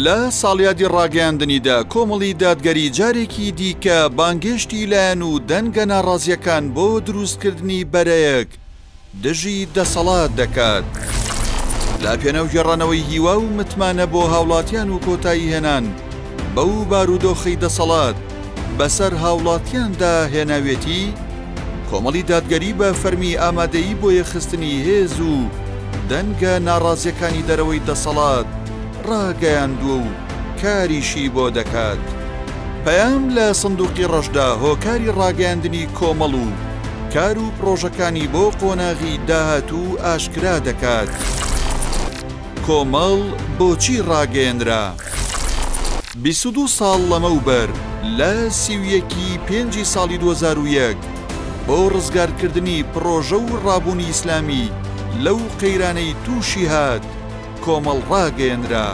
لە ساڵیادی ڕاگەیاندنیدا کۆمەڵی دادگەری جارێکی دیکە بانگێشتی لایەن و دەنگە ناڕازیەکان بۆ دروستکردنی بەرەیەک دژی دەسەڵات دەکات. لا پێنەو گێڕانەوەی هیوا و متمانە بۆ هاوڵاتیان و کۆتایی هێنان بەو بارودۆخی دەسەڵات بەسەر هاوڵاتیاندا هێناوێتی، کۆمەڵی دادگەری بە فەرمی ئامادەیی بۆ یەخستنی هێز و دەنگە ناڕازیەکانی دەرەوەی دەسەڵات ڕاگەیاندووە و کاریشی بۆ دەکات. پەیام لە سندوقی ڕەشدا هۆکاری ڕاگەیاندنی کۆمەڵ و کار و پرۆژەکانی بۆ قۆناغی داهاتوو ئاشکرا دەکات. کۆمەڵ بۆچی ڕاگەیەنرا؟ 22 ساڵ لەمەوبەر لە 31 ساڵی 2001 بۆ ڕزگارکردنی پرۆژە و ڕابوونی ئیسلامی لەو قەیرانەی تووشی هات کۆمەڵ ڕاگەیەنرا.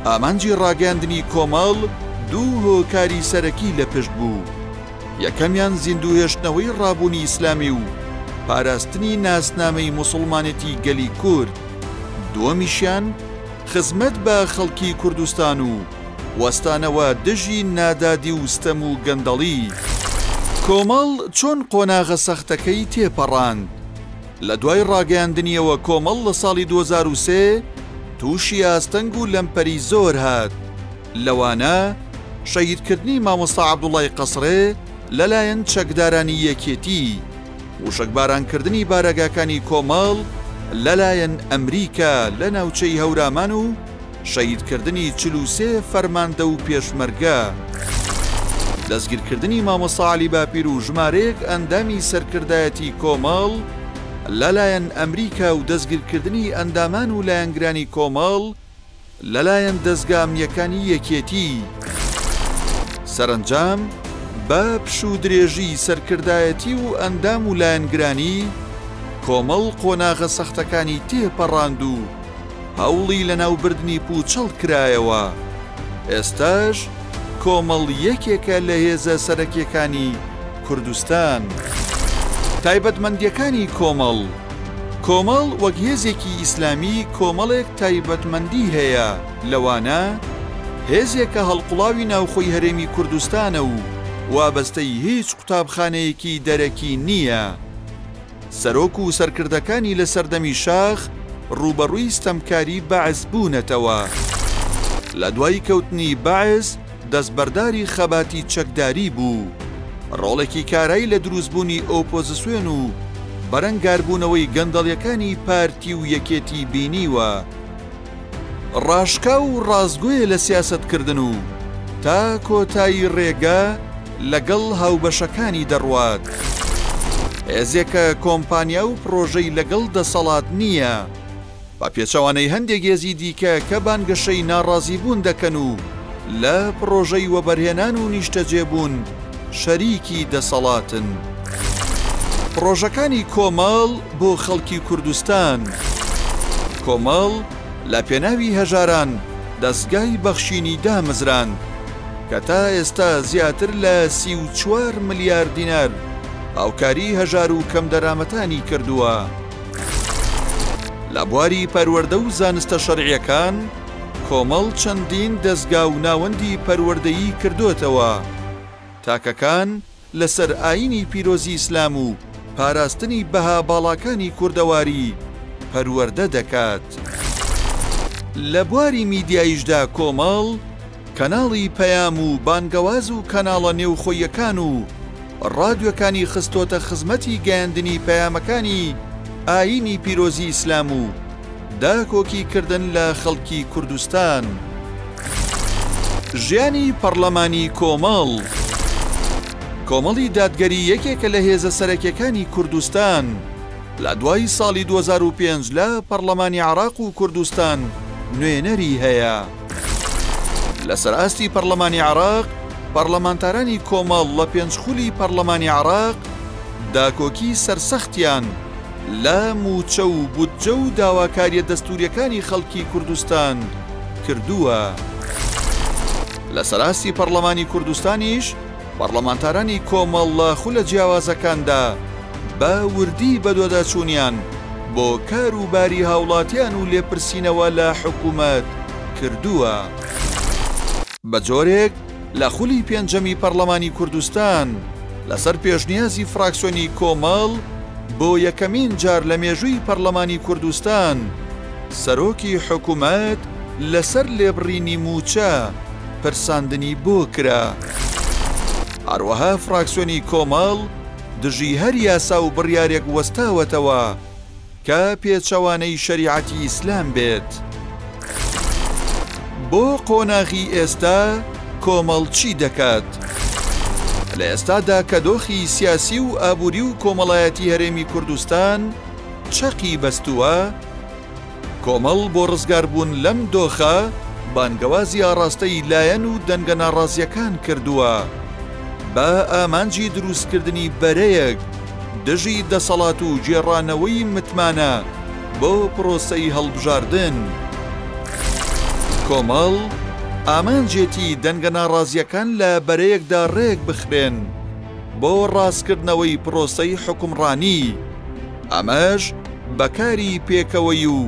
ئامانجی ڕاگەیاندنی کۆمەڵ دوو هۆکاری سەرەکی لە پشت بوو. یەکەمیان زیندوهێشتنەوەی ڕابوونی ئیسلامی و پاراستنی ناسنامەی موسڵمانەتی گەلی کورد، دووەمیشیان خزمەت بە خەڵکی کوردستان و وەستانەوە دژی نادادی و ستەم و گەندەڵی. کۆمەڵ چۆن قۆناغە سەختەکەی تێپەڕاند؟ لە دوای ڕاگەیاندنیەوە کۆمەڵ لە ساڵی 2003 تووشی ئاستەنگ و لەمپەری زۆر هات. لەوانە شەهیدکردنی مامۆستا عەبدوڵڵای قەسرێ لەلایەن چەکدارانی یەکێتی، وشەکبارانکردنی بارەگاکانی کۆمەڵ لەلایەن ئەمریکا لە ناوچەی هەورامان و شەهیدکردنی 43 فەرماندە و پێشمەرگە. دەستگیرکردنی مامۆستا عەلی باپیر و ژمارەیەک ئەندامی سەرکردایەتی کۆمەڵ لەلایەن ئەمریکا و دەستگیرکردنی ئەندامان و لایەنگرانی کۆمەڵ لەلایەن دەستگا ئەمنیەکانی یەکێتی. سەرنجام بە پشوو درێژی سەرکردایەتی و ئەندام و لایەنگرانی کۆمەڵ قۆناغە سەختەکانی تێپەڕاند و هەوڵی لە ناوبردنی پوچەڵ کرایەوە. ئێستاش کۆمەڵ یەکێکە لە هێزە سەرەکیەکانی کوردستان. تایبەتمەندیەکانی کۆمەڵ. کۆمەڵ وەک هێزێکی ئیسلامی کۆمەڵێک تایبەتمەندی هەیە، لەوانە هێزێکە هەڵقوڵاوی ناوخۆی هەرێمی کوردستانە و وابەستەی هیچ قوتابخانەیەکی دەرەکی نییە. سەرۆک و سەرکردەکانی لە سەردەمی شاخ ڕوبەڕووی ستەمکاری بەعز بوونەتەوە. لە دوای کەوتنی بەعز دەستبەرداری خەباتی چەکداری بوو، ڕۆڵێکی کارایی لە دروستبوونی ئۆپۆزیسیۆن و بەرەنگاربوونەوەی گەندەڵیەکانی پارتی و یەکێتی بینیوە. ڕاشکا و ڕازگۆیە لە سیاسەتکردن و تا کۆتایی ڕێگە لەگەڵ هاوبەشەکانی دەڕوات. هێزێکە کۆمپانیا و پرۆژەی لەگەڵ دەسەڵات نییە، بە پێچەوانەی هەندێک هێزی دیکە کە بانگەشەی ناڕازی بوون دەکەن و لە پرۆژەی وەبەرهێنان و نیشتەجێبوون شەریکی دەسەڵاتن. پرۆژەکانی کۆمەڵ بۆ خەڵکی کوردستان. کۆمەڵ لە پێناوی هەژاران دەستگای بەخشینی دامەزراند کە تا ئێستا زیاتر لە 34 ملیار دینار هاوکاری هەژار و کەم دەرامەتانی کردووە. لە بواری پەروەردە و زانستە شەرعیەکان کۆمەڵ چەندین دەستگا و ناوەندی پەروەردەیی کردوتەوە. تاکەکان لەسەر ئاینی پیرۆزی ئیسلام و پاراستنی بەها باڵاکانی کوردەواری پەروەردە دەکات. لە بواری میدیاییشدا کۆمەڵ کەناڵی پەیام و بانگەواز و کەناڵە نێوخۆیەکان و ڕادیۆکانی خستۆتە خزمەتی گەیاندنی پەیامەکانی ئاینی پیرۆزی ئیسلام و داکۆکیکردن لە خەڵکی کوردستان. ژیانی پەرلەمانی کۆمەڵ. کۆمەڵی دادگەری یەکێکە لە هێزە سەرەکیەکانی کوردستان. لە دوای ساڵی 2005 لە پەرلەمانی عێراق و کوردستان نوێنەری هەیە. لەسەر ئاستی پەرلەمانی عێراق پەرلەمانتارانی کۆمەڵ لە پێنجخولی پەرلەمانی عێراق داکۆکی سەرسەختیان لە موچە و بودجە و داواکاریە دەستوریەکانی خەڵکی کوردستان کردووە. لەسەر ئاستی پەرلەمانی کوردستانیش پەرلەمانتارانی کۆمەڵ لە خولە جیاوازەکاندا بە وردی بەدۆداچوونیان بۆ کاروباری هاوڵاتیان و لێپرسینەوە لە حکوومەت کردووە. بە جۆرێک لە خولی پێنجەمی پەرلەمانی کوردستان لەسەر پێشنیازی فراکسیۆنی کۆمەڵ بۆ یەکەمین جار لە مێژووی پەرلەمانی کوردستان سەرۆکی حکوومەت لەسەر لێبڕینی موچە پرساندنی بۆ کرا. هەروەها فراکسیۆنی کۆمەڵ دژی هەر یاسا و بڕیارێک وەستاوەتەوە کە پێچەوانەی شەریعەتی ئیسلام بێت. بۆ قۆناغی ئێستا کۆمەڵ چی دەکات؟ لە ئێستادا کە دۆخی سیاسی و ئابووری و کۆمەڵایەتی هەرێمی کوردستان چەقی بەستووە، کۆمەڵ بۆ ڕزگاربوون لەم دۆخە بانگەوازی ئاڕاستەی لایەن و دەنگە ناڕازیەکان کردووە بە ئامانجی دروستکردنی بەرەیەک دژی دەسەڵات و جێڕانەوەی متمانە بۆ پرۆسەی هەڵبژاردن. کۆمەڵ ئامانجێتی دەنگە ناڕازیەکان لە بەرەیەکدا ڕێک بخرێن بۆ ڕاستکردنەوەی پرۆسەی حکومڕانی، ئەمەش بەکاری پێکەوەی و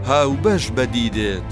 هاوبەش بەدیدێت.